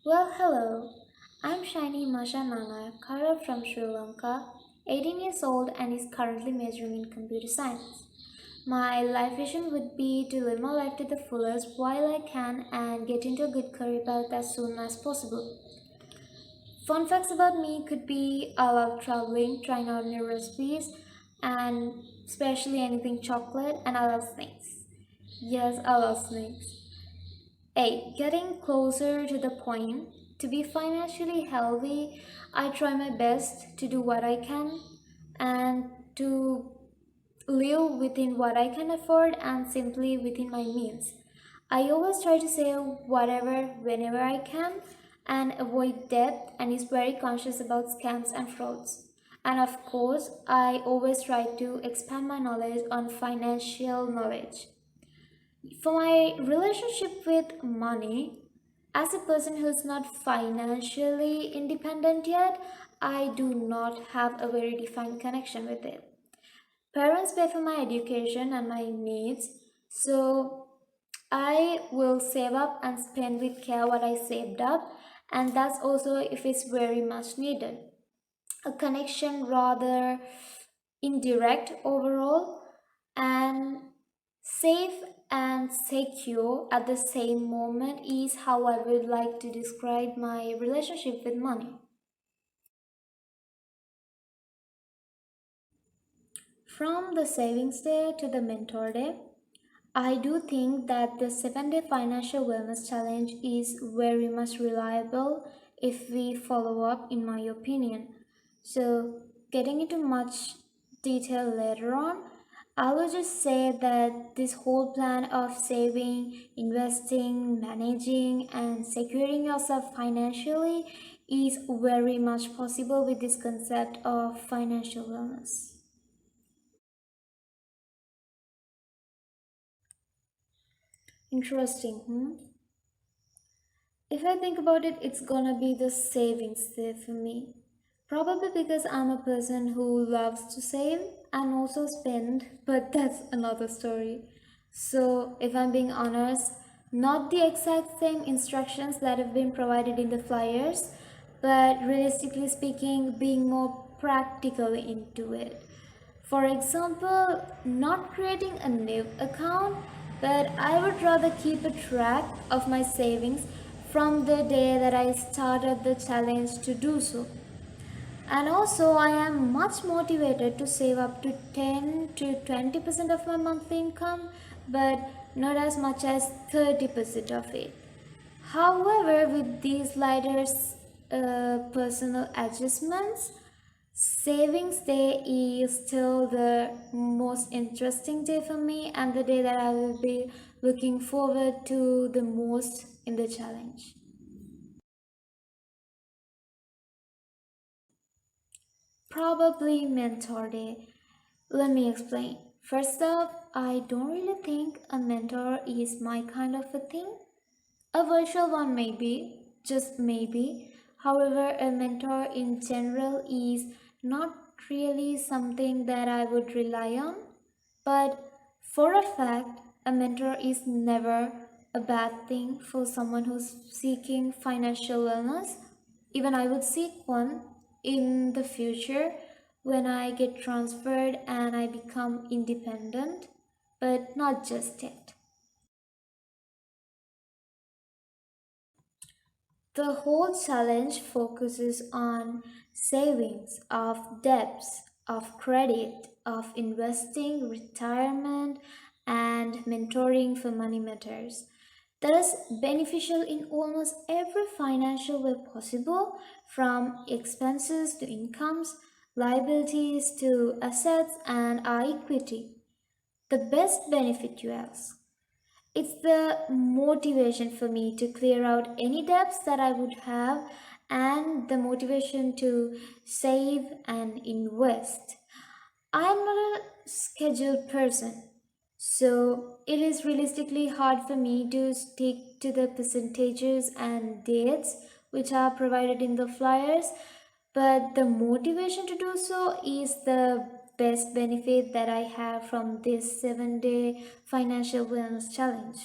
Hello. I'm Shaini H Nanayakkara from Sri Lanka, 18 years old and is currently majoring in computer science. My life vision would be to live my life to the fullest while I can and get into a good career path as soon as possible. Fun facts about me could be I love traveling, trying out new recipes, and especially anything chocolate, and I love snakes. Yes, I love snakes. 8. Getting closer to the point. To be financially healthy, I try my best to do what I can and to live within what I can afford and simply within my means. I always try to save whatever whenever I can and avoid debt and is very conscious about scams and frauds. And of course, I always try to expand my knowledge on financial knowledge. For my relationship with money, as a person who's not financially independent yet, I do not have a very defined connection with it. Parents pay for my education and my needs, so I will save up and spend with care what I saved up, and that's also if it's very much needed. A connection rather indirect overall and safe and secure at the same moment is how I would like to describe my relationship with money. From the savings day to the mentor day, I do think that the 7-day financial wellness challenge is very much reliable if we follow up, in my opinion. So, getting into much detail later on, I will just say that this whole plan of saving, investing, managing, and securing yourself financially is very much possible with this concept of financial wellness. Interesting, hmm? If I think about it, it's gonna be the savings there for me. Probably because I'm a person who loves to save and also spend, but that's another story. So, if I'm being honest, not the exact same instructions that have been provided in the flyers, but realistically speaking, being more practical into it. For example, not creating a new account, but I would rather keep a track of my savings from the day that I started the challenge to do so. And also, I am much motivated to save up to 10 to 20% of my monthly income, but not as much as 30% of it. However, with these lighter personal adjustments, savings day is still the most interesting day for me and the day that I will be looking forward to the most in the challenge. Probably mentor day. Let me explain. First off, I don't really think a mentor is my kind of a thing. A virtual one maybe, just maybe. However, a mentor in general is not really something that I would rely on. But for a fact, a mentor is never a bad thing for someone who's seeking financial wellness. Even I would seek one in the future when I get transferred and I become independent, but not just yet. The whole challenge focuses on savings, of debts, of credit, of investing, retirement, and mentoring for money matters. Thus, beneficial in almost every financial way possible, from expenses to incomes, liabilities to assets, and our equity. The best benefit, you ask? It's the motivation for me to clear out any debts that I would have and the motivation to save and invest. I am not a scheduled person, so it is realistically hard for me to stick to the percentages and dates which are provided in the flyers, but the motivation to do so is the best benefit that I have from this 7-day financial wellness challenge.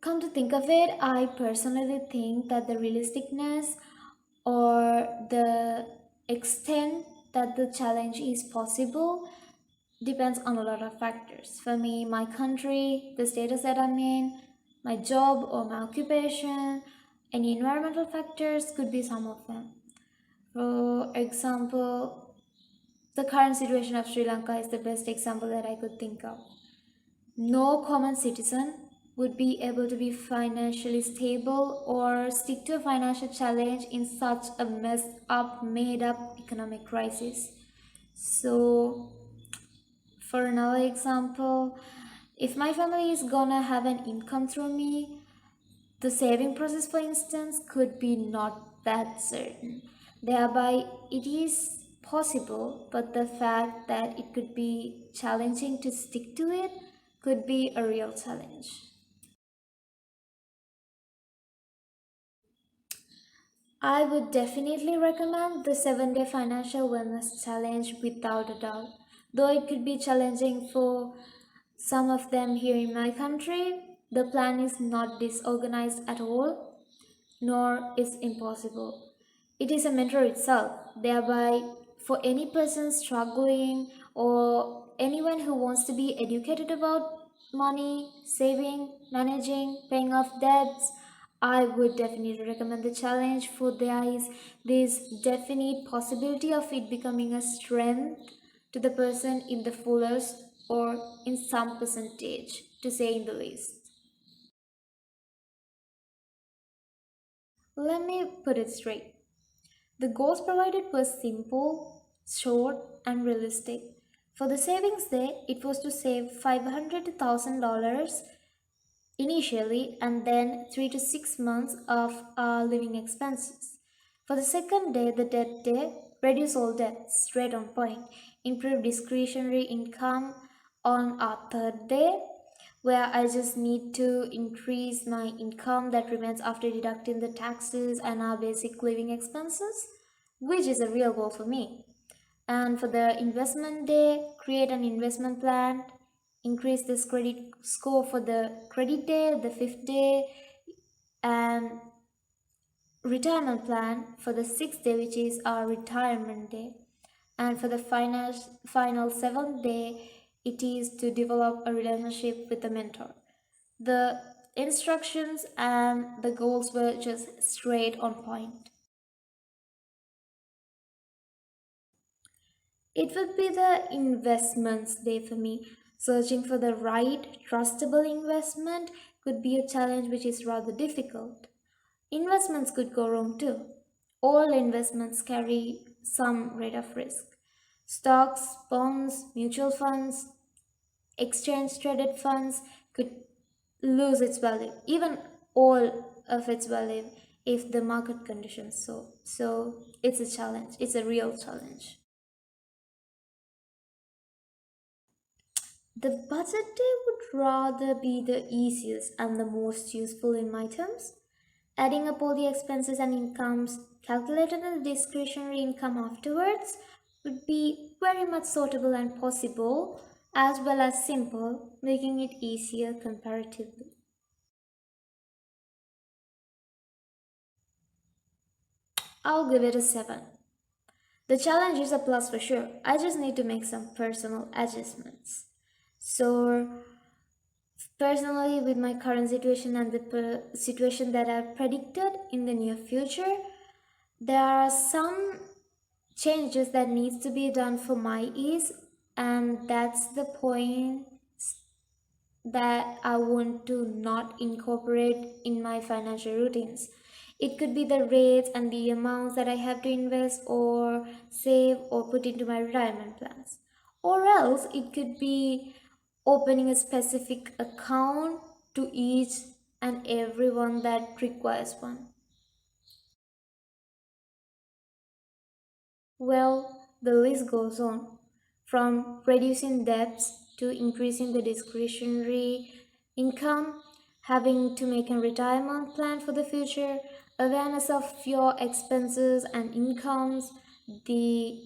Come to think of it, I personally think that the realisticness or the extent that the challenge is possible depends on a lot of factors. For me, my country, the status that I'm in, my job or my occupation, any environmental factors could be some of them. For example, the current situation of Sri Lanka is the best example that I could think of. No common citizen would be able to be financially stable or stick to a financial challenge in such a messed up, made up economic crisis. So, for another example, if my family is gonna have an income through me, the saving process, for instance, could be not that certain. Thereby, it is possible, but the fact that it could be challenging to stick to it could be a real challenge. I would definitely recommend the 7-day financial wellness challenge without a doubt. Though it could be challenging for some of them here in my country, the plan is not disorganized at all, nor is impossible. It is a mentor itself, thereby, for any person struggling or anyone who wants to be educated about money, saving, managing, paying off debts, I would definitely recommend the challenge, for there is this definite possibility of it becoming a strength to the person in the fullest or in some percentage, to say in the least. Let me put it straight. The goals provided were simple, short, and realistic. For the savings day, it was to save $500 to $1,000 initially and then 3 to 6 months of living expenses. For the second day, the debt day, reduce all debts straight on point, improve discretionary income on our third day, where I just need to increase my income that remains after deducting the taxes and our basic living expenses, which is a real goal for me. And for the investment day, create an investment plan, increase this credit score for the credit day, the fifth day, and retirement plan for the sixth day, which is our retirement day. And for the final seventh day, it is to develop a relationship with a mentor. The instructions and the goals were just straight on point. It would be the investments day for me. Searching for the right, trustable investment could be a challenge which is rather difficult. Investments could go wrong too. All investments carry some rate of risk. Stocks, bonds, mutual funds, exchange traded funds could lose its value, even all of its value, if the market conditions so it's a challenge, it's a real challenge. The budget day would rather be the easiest and the most useful in my terms. Adding up all the expenses and incomes, calculated the discretionary income afterwards would be very much suitable and possible, as well as simple, making it easier comparatively. I'll give it a 7. The challenge is a plus for sure. I just need to make some personal adjustments. So, personally, with my current situation and the situation that I've predicted in the near future, there are some changes that needs to be done for my ease, and that's the point that I want to not incorporate in my financial routines. It could be the rates and the amounts that I have to invest or save or put into my retirement plans. Or else it could be opening a specific account to each and everyone that requires one. Well, the list goes on, from reducing debts to increasing the discretionary income, having to make a retirement plan for the future, awareness of your expenses and incomes, the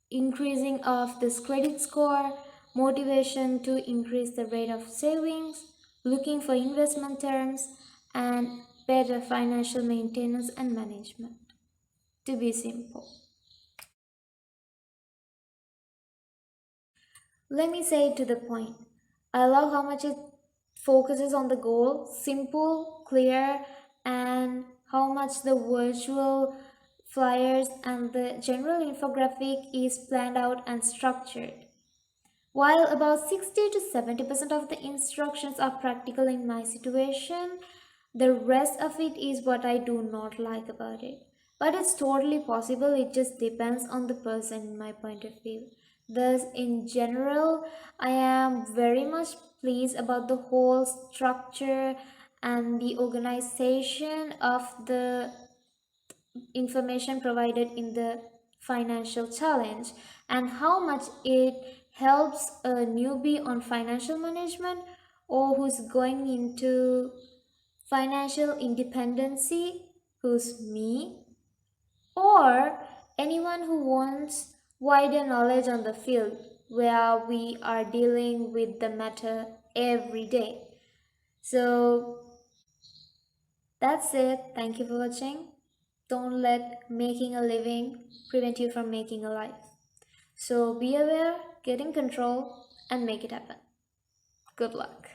increasing of this credit score, motivation to increase the rate of savings, looking for investment terms, and better financial maintenance and management. To be simple. Let me say it to the point. I love how much it focuses on the goal, simple, clear, and how much the virtual flyers and the general infographic is planned out and structured. While about 60 to 70% of the instructions are practical in my situation, the rest of it is what I do not like about it. But it's totally possible, it just depends on the person, in my point of view. Thus, in general, I am very much pleased about the whole structure and the organization of the information provided in the financial challenge and how much it helps a newbie on financial management or who's going into financial independency, who's me, or anyone who wants wider knowledge on the field where we are dealing with the matter every day. So that's it. Thank you for watching. Don't let making a living prevent you from making a life. So be aware, get in control, and make it happen. Good luck.